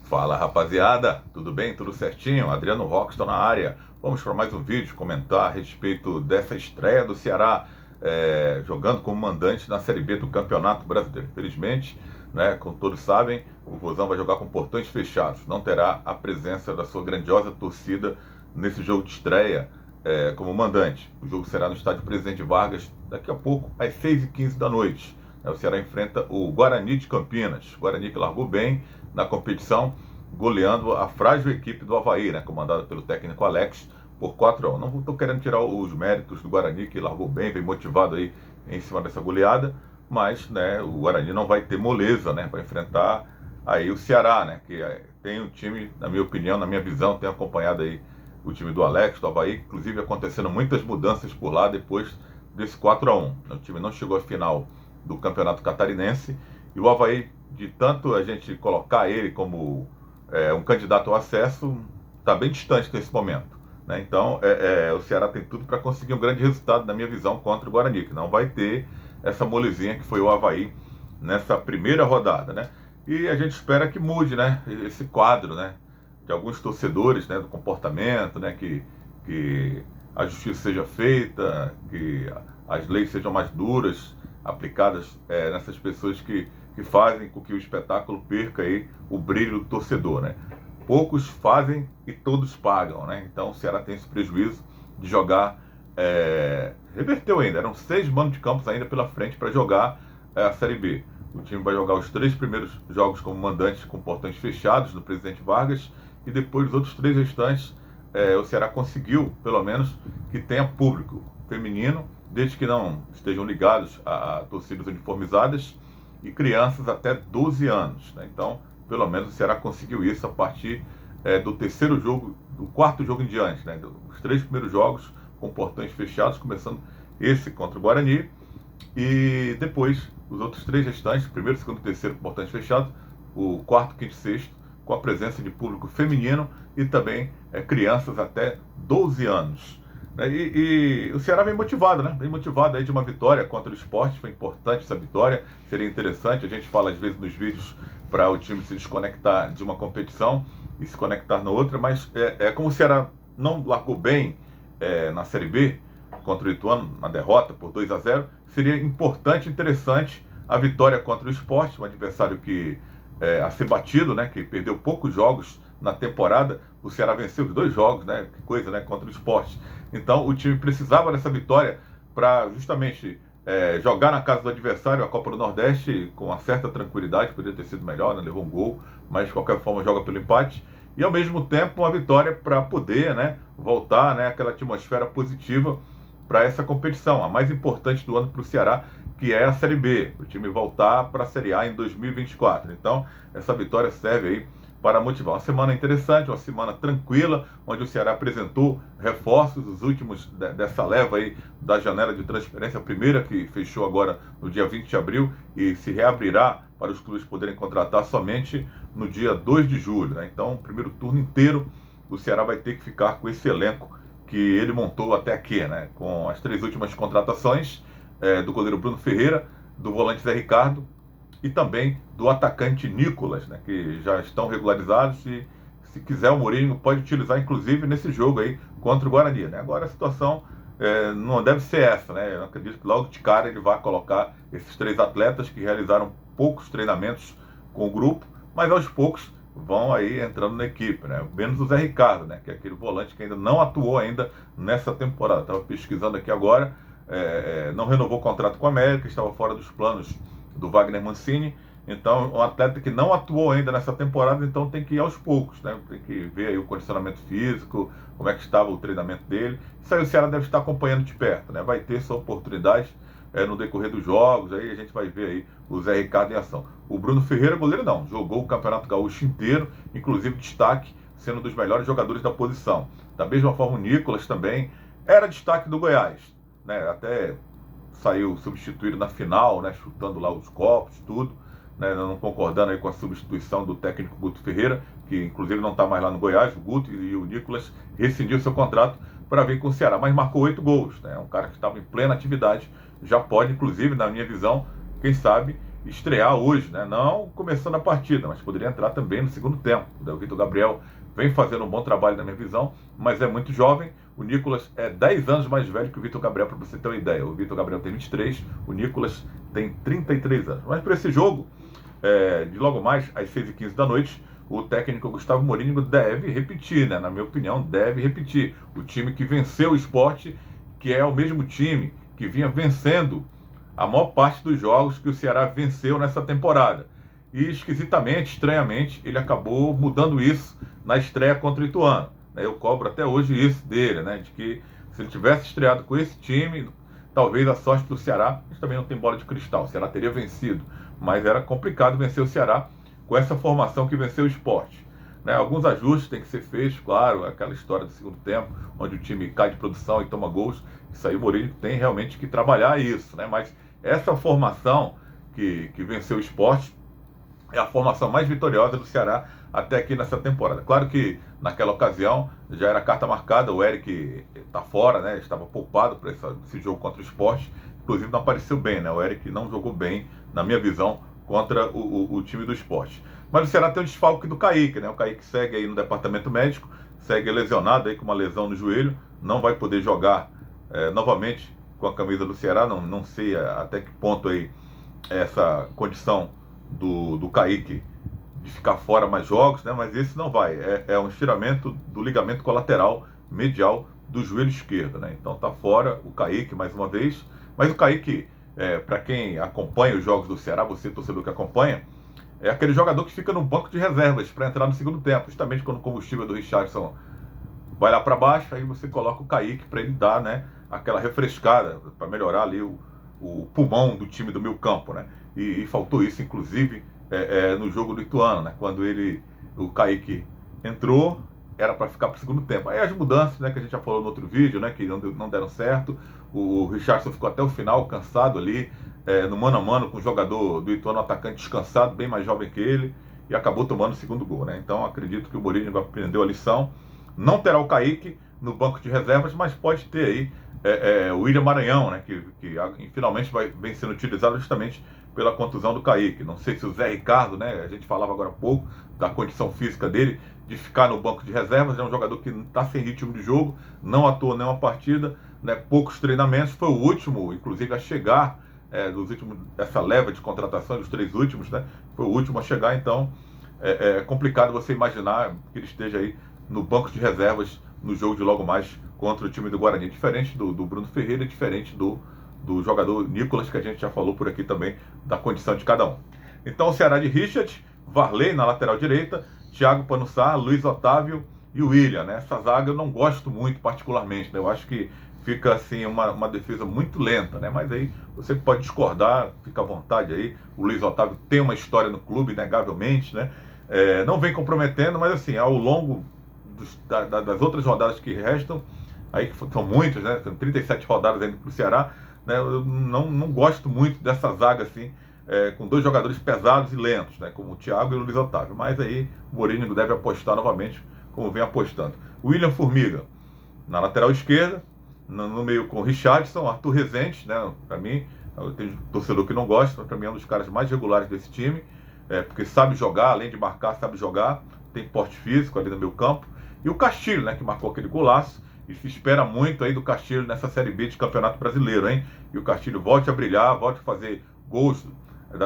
Fala rapaziada, tudo bem? Tudo certinho? Adriano Roque na área. Vamos para mais um vídeo comentar a respeito dessa estreia do Ceará jogando como mandante na Série B do Campeonato Brasileiro. Infelizmente, né, como todos sabem, o Vozão vai jogar com portões fechados. Não terá a presença da sua grandiosa torcida nesse jogo de estreia como mandante. O jogo será no estádio Presidente Vargas daqui a pouco, às 6h15 da noite. O Ceará enfrenta o Guarani de Campinas. O Guarani que largou bem na competição, goleando a frágil equipe do Avaí, né, comandada pelo técnico Alex, por 4-1. Não estou querendo tirar os méritos do Guarani, que largou bem, vem motivado aí em cima dessa goleada, mas né, o Guarani não vai ter moleza, né, para enfrentar aí o Ceará, né, que tem um time, na minha opinião, na minha visão, tem acompanhado aí o time do Alex, do Avaí, inclusive acontecendo muitas mudanças por lá depois desse 4-1. O time não chegou à final do Campeonato Catarinense e o Avaí, de tanto a gente colocar ele como um candidato ao acesso, está bem distante nesse momento, né? Então, o Ceará tem tudo para conseguir um grande resultado, na minha visão, contra o Guarani, que não vai ter essa molezinha que foi o Avaí nessa primeira rodada, né? E a gente espera que mude, né, esse quadro, né, de alguns torcedores, né, do comportamento, né, que a justiça seja feita, que as leis sejam mais duras, aplicadas nessas pessoas que fazem com que o espetáculo perca aí o brilho do torcedor, né? Poucos fazem e todos pagam, né? Então o Ceará tem esse prejuízo de jogar, reverteu ainda, eram 6 manos de campos ainda pela frente para jogar a Série B. O time vai jogar os 3 primeiros jogos como mandante com portões fechados no Presidente Vargas e depois os outros 3 restantes o Ceará conseguiu, pelo menos, que tenha público feminino, desde que não estejam ligados a torcidas uniformizadas, e crianças até 12 anos. Né? Então, pelo menos o Ceará conseguiu isso a partir do terceiro jogo, do quarto jogo em diante. Né? Os 3 primeiros jogos com portões fechados, começando esse contra o Guarani, e depois os outros 3 restantes, primeiro, segundo e terceiro com portões fechados, o quarto, quinto e sexto, com a presença de público feminino e também crianças até 12 anos. E o Ceará vem motivado, né? Vem motivado aí de uma vitória contra o Sport. Foi importante essa vitória, seria interessante. A gente fala às vezes nos vídeos para o time se desconectar de uma competição e se conectar na outra, mas como o Ceará não largou bem na Série B contra o Ituano, na derrota por 2-0, seria importante e interessante a vitória contra o Sport, um adversário que a ser batido, né, que perdeu poucos jogos na temporada. O Ceará venceu os 2 jogos, né, que coisa, né, contra o Sport. Então o time precisava dessa vitória para justamente jogar na casa do adversário a Copa do Nordeste com uma certa tranquilidade. Poderia ter sido melhor, né, levou um gol, mas de qualquer forma joga pelo empate. E ao mesmo tempo uma vitória para poder, né, voltar, né, aquela atmosfera positiva para essa competição, a mais importante do ano para o Ceará, que é a Série B, o time voltar para a Série A em 2024. Então, essa vitória serve aí para motivar. Uma semana interessante, uma semana tranquila, onde o Ceará apresentou reforços, os últimos dessa leva aí da janela de transferência, a primeira que fechou agora no dia 20 de abril e se reabrirá para os clubes poderem contratar somente no dia 2 de julho. Né? Então, o primeiro turno inteiro, o Ceará vai ter que ficar com esse elenco que ele montou até aqui, né? Com as 3 últimas contratações do goleiro Bruno Ferreira, do volante Zé Ricardo e também do atacante Nicolas, né? Que já estão regularizados e, se quiser, o Mourinho pode utilizar, inclusive, nesse jogo aí contra o Guarani. Né? Agora a situação não deve ser essa, né? Eu acredito que logo de cara ele vai colocar esses 3 atletas que realizaram poucos treinamentos com o grupo, mas aos poucos vão aí entrando na equipe, né? Menos o Zé Ricardo, né? Que é aquele volante que ainda não atuou ainda nessa temporada. Estava pesquisando aqui agora, não renovou o contrato com a América, estava fora dos planos do Wagner Mancini. Então, um atleta que não atuou ainda nessa temporada, então tem que ir aos poucos, né? Tem que ver aí o condicionamento físico, como é que estava o treinamento dele. Isso aí o Ceará deve estar acompanhando de perto, né? Vai ter sua oportunidade no decorrer dos jogos, aí a gente vai ver aí o Zé Ricardo em ação. O Bruno Ferreira, goleiro, não, jogou o Campeonato Gaúcho inteiro, inclusive destaque, sendo um dos melhores jogadores da posição. Da mesma forma o Nicolas também era destaque do Goiás, né? Até saiu substituído na final, né? Chutando lá os copos, tudo, né? Não concordando aí com a substituição do técnico Guto Ferreira, que inclusive não está mais lá no Goiás. O Guto e o Nicolas rescindiu seu contrato para vir com o Ceará, mas marcou 8 gols, né? É um cara que estava em plena atividade, já pode, inclusive, na minha visão, quem sabe, estrear hoje, né? Não começando a partida, mas poderia entrar também no segundo tempo. O Vitor Gabriel vem fazendo um bom trabalho na minha visão, mas é muito jovem. O Nicolas é 10 anos mais velho que o Vitor Gabriel, para você ter uma ideia. O Vitor Gabriel tem 23, o Nicolas tem 33 anos. Mas para esse jogo, de logo mais às 6h15 da noite, o técnico Gustavo Mourinho deve repetir, né? Na minha opinião, deve repetir. O time que venceu o Sport, que é o mesmo time que vinha vencendo a maior parte dos jogos que o Ceará venceu nessa temporada. E esquisitamente, estranhamente, ele acabou mudando isso na estreia contra o Ituano. Eu cobro até hoje isso dele, né? De que se ele tivesse estreado com esse time, talvez a sorte do Ceará, a gente também não tem bola de cristal, o Ceará teria vencido. Mas era complicado vencer o Ceará com essa formação que venceu o Sport. Alguns ajustes têm que ser feitos, claro, aquela história do segundo tempo, onde o time cai de produção e toma gols. Isso aí o Mourinho tem realmente que trabalhar isso, né? Mas essa formação que venceu o Sport é a formação mais vitoriosa do Ceará até aqui nessa temporada. Claro que naquela ocasião já era carta marcada, o Eric está fora, né? Estava poupado para esse jogo contra o Sport, inclusive não apareceu bem, né? O Eric não jogou bem, na minha visão, contra o time do Sport. Mas o Ceará tem o desfalque do Kaique, né? O Kaique segue aí no departamento médico, segue lesionado aí com uma lesão no joelho, não vai poder jogar novamente com a camisa do Ceará, não sei até que ponto aí essa condição do Kaique de ficar fora mais jogos, né? Mas esse não vai, é um estiramento do ligamento colateral medial do joelho esquerdo, né? Então tá fora o Kaique mais uma vez, mas o Kaique, para quem acompanha os jogos do Ceará, você torcedor que acompanha, é aquele jogador que fica no banco de reservas para entrar no segundo tempo, justamente quando o combustível do Richarlison vai lá para baixo, aí você coloca o Kaique para ele dar, né, aquela refrescada, para melhorar ali o pulmão do time do meio campo, né? E faltou isso, inclusive, no jogo do Ituano, né? Quando o Kaique entrou, era para ficar para o segundo tempo. Aí as mudanças, né, que a gente já falou no outro vídeo, né, que não deram certo. O Richarlison ficou até o final cansado ali, no mano a mano com o jogador do Ituano, um atacante descansado, bem mais jovem que ele, e acabou tomando o segundo gol, né? Então acredito que o Mourinho aprendeu a lição. Não terá o Kaique no banco de reservas, mas pode ter aí o William Maranhão, né, que finalmente vem sendo utilizado justamente pela contusão do Kaique. Não sei se o Zé Ricardo, né, a gente falava agora há pouco da condição física dele, de ficar no banco de reservas, é um jogador que está sem ritmo de jogo, não atuou nenhuma partida, né, poucos treinamentos, foi o último, inclusive, a chegar dessa leva de contratação, dos 3 últimos, né, foi o último a chegar, então é complicado você imaginar que ele esteja aí no banco de reservas no jogo de logo mais contra o time do Guarani. Diferente do Bruno Ferreira, diferente do jogador Nicolas, que a gente já falou por aqui também, da condição de cada um. Então o Ceará de Richard, Varley na lateral direita, Thiago Panussá, Luiz Otávio e o William, né? Essa zaga eu não gosto muito particularmente, né? Eu acho que fica assim uma defesa muito lenta, né? Mas aí você pode discordar, fica à vontade aí. O Luiz Otávio tem uma história no clube, inegavelmente, né? Não vem comprometendo, mas assim, ao longo das outras rodadas que restam, aí que são muitas, né? São 37 rodadas ainda para o Ceará, né? Eu não gosto muito dessa zaga assim, com 2 jogadores pesados e lentos, né? Como o Thiago e o Luiz Otávio. Mas aí o Mourinho deve apostar novamente, como vem apostando. William Formiga na lateral esquerda, no meio com Richarlison, Arthur Rezende, né? Para mim, eu tenho torcedor que não gosta, mas para mim é um dos caras mais regulares desse time, porque sabe jogar, além de marcar, sabe jogar, tem porte físico ali no meio campo. E o Castilho, né, que marcou aquele golaço, e se espera muito aí do Castilho nessa Série B de Campeonato Brasileiro, hein? E o Castilho volte a brilhar, volte a fazer gols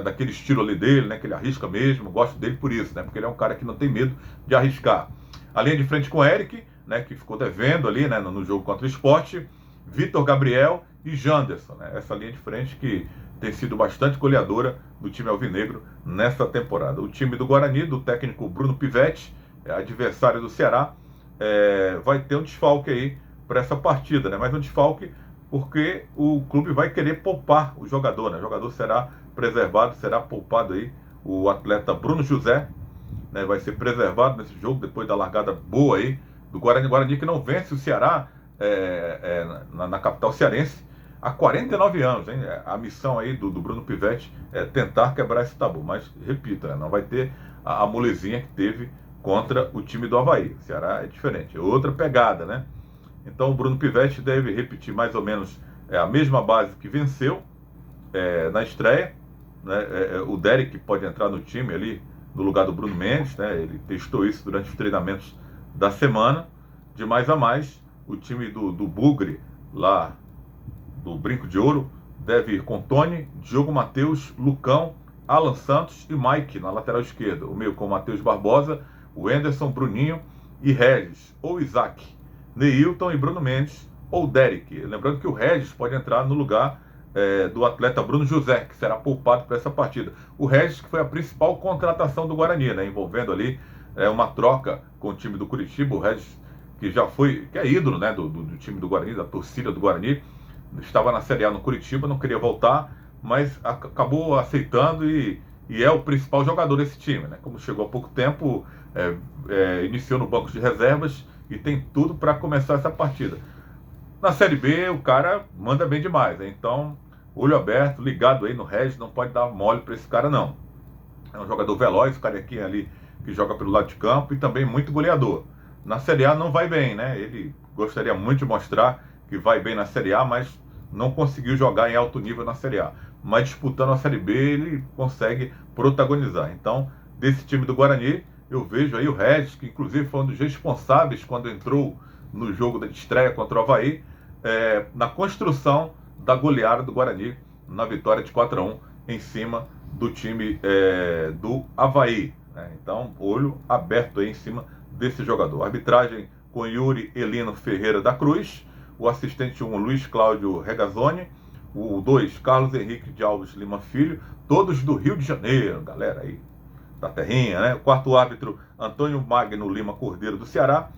daquele estilo ali dele, né, que ele arrisca mesmo, gosto dele por isso, né, porque ele é um cara que não tem medo de arriscar. A linha de frente com o Eric, né, que ficou devendo ali, né, no jogo contra o Sport, Vitor Gabriel e Janderson, né, essa linha de frente que tem sido bastante goleadora do time alvinegro nessa temporada. O time do Guarani, do técnico Bruno Pivetti, adversário do Ceará, vai ter um desfalque aí para essa partida, né? Mas um desfalque porque o clube vai querer poupar o jogador, né? O jogador será preservado, será poupado aí. O atleta Bruno José, né, vai ser preservado nesse jogo, depois da largada boa aí do Guarani. Guarani que não vence o Ceará na capital cearense há 49 anos, hein? A missão aí do Bruno Pivetti é tentar quebrar esse tabu, mas repito, né, não vai ter a molezinha que teve contra o time do Avaí. O Ceará é diferente, é outra pegada, né? Então o Bruno Pivetti deve repetir mais ou menos a mesma base que venceu na estreia, né? O Derek pode entrar no time ali, no lugar do Bruno Mendes, né? Ele testou isso durante os treinamentos da semana. De mais a mais, o time do Bugre, lá do Brinco de Ouro, deve ir com Tony, Diogo Matheus, Lucão, Alan Santos e Mike na lateral esquerda. O meio com Matheus Barbosa, o Anderson, Bruninho e Regis, ou Isaac, Neilton e Bruno Mendes, ou Derek. Lembrando que o Regis pode entrar no lugar do atleta Bruno José, que será poupado para essa partida. O Regis, que foi a principal contratação do Guarani, né, envolvendo ali uma troca com o time do Curitiba. O Regis, que já foi, que é ídolo, né, do time do Guarani, da torcida do Guarani, estava na Série A no Curitiba, não queria voltar, mas acabou aceitando e é o principal jogador desse time, né? Como chegou há pouco tempo, iniciou no banco de reservas e tem tudo para começar essa partida. Na Série B, o cara manda bem demais, né? Então, olho aberto, ligado aí no Regis, não pode dar mole para esse cara, não. É um jogador veloz, o carequinha ali que joga pelo lado de campo e também muito goleador. Na Série A não vai bem, né? Ele gostaria muito de mostrar que vai bem na Série A, mas não conseguiu jogar em alto nível na Série A. Mas disputando a Série B, ele consegue protagonizar. Então, desse time do Guarani, eu vejo aí o Regis, que inclusive foi um dos responsáveis quando entrou no jogo da estreia contra o Avaí, na construção da goleada do Guarani, na vitória de 4-1 em cima do time do Avaí. Né? Então, olho aberto aí em cima desse jogador. Arbitragem com Yuri Elino Ferreira da Cruz, o assistente 1, Luiz Cláudio Regazzoni, o 2, Carlos Henrique de Alves Lima Filho, todos do Rio de Janeiro, galera aí da terrinha, né? O quarto árbitro, Antônio Magno Lima Cordeiro do Ceará,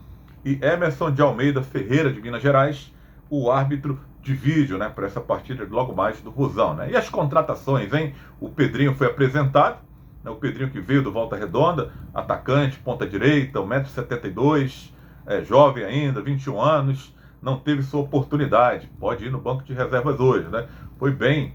e Emerson de Almeida Ferreira de Minas Gerais, o árbitro de vídeo, né, para essa partida logo mais do Vozão, né? E as contratações, hein? O Pedrinho foi apresentado, né? O Pedrinho que veio do Volta Redonda, atacante, ponta direita, 1,72 m, jovem ainda, 21 anos, não teve sua oportunidade, pode ir no banco de reservas hoje, né? Foi bem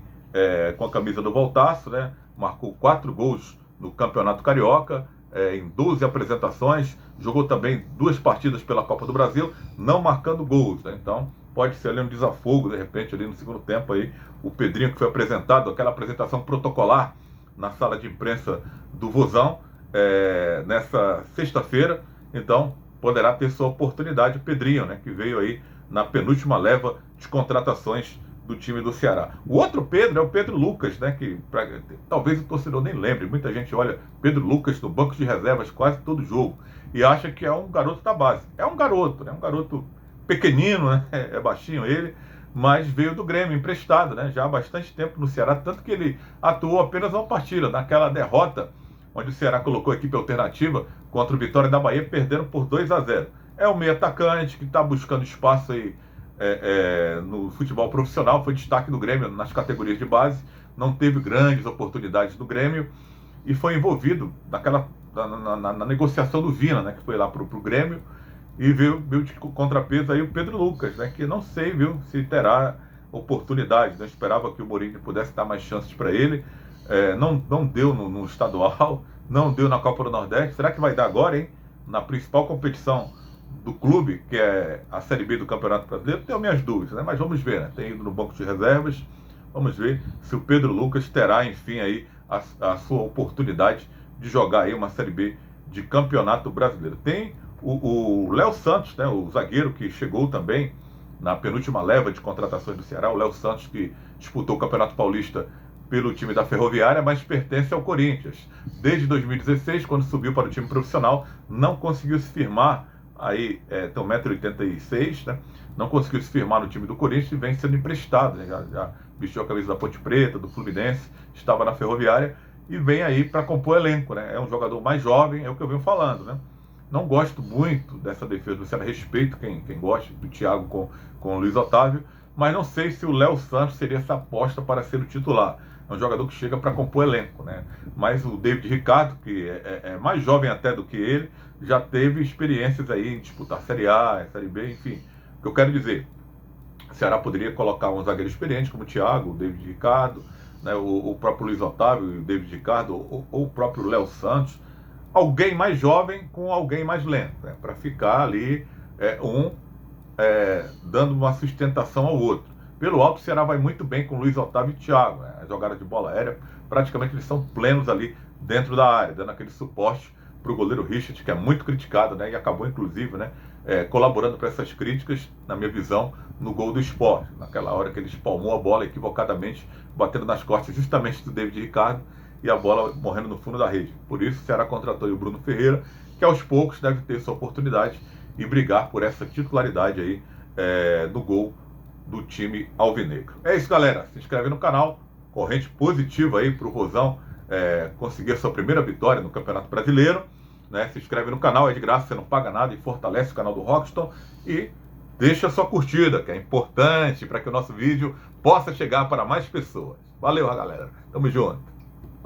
com a camisa do Voltaço, né? Marcou 4 gols no Campeonato Carioca, em 12 apresentações, jogou também 2 partidas pela Copa do Brasil, não marcando gols, né? Então pode ser ali um desafogo, de repente, ali no segundo tempo aí, o Pedrinho que foi apresentado, aquela apresentação protocolar na sala de imprensa do Vozão, nessa sexta-feira, então poderá ter sua oportunidade, o Pedrinho, né, que veio aí na penúltima leva de contratações do time do Ceará. O outro Pedro é o Pedro Lucas, né, que talvez o torcedor nem lembre, muita gente olha Pedro Lucas no banco de reservas quase todo jogo e acha que é um garoto da base. É um garoto, né, um garoto pequenino, né, é baixinho ele, mas veio do Grêmio, emprestado, né, já há bastante tempo no Ceará, tanto que ele atuou apenas uma partida, naquela derrota onde o Ceará colocou a equipe alternativa contra o Vitória da Bahia, perdendo por 2-0. É o meio atacante que está buscando espaço aí no futebol profissional, foi destaque do Grêmio nas categorias de base, não teve grandes oportunidades do Grêmio e foi envolvido na negociação do Vina, né, que foi lá para o Grêmio, e veio de contrapeso aí o Pedro Lucas, né, que não sei, viu, se terá oportunidade. Eu esperava que o Mourinho pudesse dar mais chances para ele, não deu no estadual, não deu na Copa do Nordeste. Será que vai dar agora, hein? Na principal competição do clube, que é a Série B do Campeonato Brasileiro, tenho minhas dúvidas, né? Mas vamos ver, né? Tem ido no banco de reservas, vamos ver se o Pedro Lucas terá, enfim, aí a sua oportunidade de jogar aí uma Série B de Campeonato Brasileiro. Tem o Léo Santos, né? O zagueiro que chegou também na penúltima leva de contratações do Ceará, o Léo Santos, que disputou o Campeonato Paulista pelo time da Ferroviária, mas pertence ao Corinthians. Desde 2016, quando subiu para o time profissional, não conseguiu se firmar, aí tem 1,86 m, né? Não conseguiu se firmar no time do Corinthians e vem sendo emprestado, né? Já vestiu a camisa da Ponte Preta, do Fluminense, estava na Ferroviária e vem aí para compor elenco, né? É um jogador mais jovem, é o que eu venho falando, né? Não gosto muito dessa defesa do Ceará, respeito quem gosta do Thiago com o Luiz Otávio, mas não sei se o Léo Santos seria essa aposta para ser o titular. É um jogador que chega para compor elenco, né? Mas o David Ricardo, que é mais jovem até do que ele, já teve experiências aí em disputar Série A, Série B, enfim. O que eu quero dizer, o Ceará poderia colocar um zagueiro experiente como o Thiago, o David Ricardo, né? O próprio Luiz Otávio e o David Ricardo, ou o próprio Léo Santos, alguém mais jovem com alguém mais lento, né? Para ficar ali dando uma sustentação ao outro. Pelo alto, o Ceará vai muito bem com Luiz Otávio e Thiago, né? As jogadas de bola aérea, praticamente eles são plenos ali dentro da área, dando aquele suporte para o goleiro Richard, que é muito criticado, né? E acabou, inclusive, né, colaborando para essas críticas, na minha visão, no gol do Sport. Naquela hora que ele espalmou a bola equivocadamente, batendo nas costas justamente do David Ricardo, e a bola morrendo no fundo da rede. Por isso, o Ceará contratou o Bruno Ferreira, que aos poucos deve ter sua oportunidade e brigar por essa titularidade aí no gol do time alvinegro. É isso, galera. Se inscreve no canal. Corrente positiva aí para o Rosão conseguir a sua primeira vitória no Campeonato Brasileiro. Né? Se inscreve no canal, é de graça, você não paga nada e fortalece o canal do Rockston. E deixa a sua curtida, que é importante para que o nosso vídeo possa chegar para mais pessoas. Valeu, galera. Tamo junto.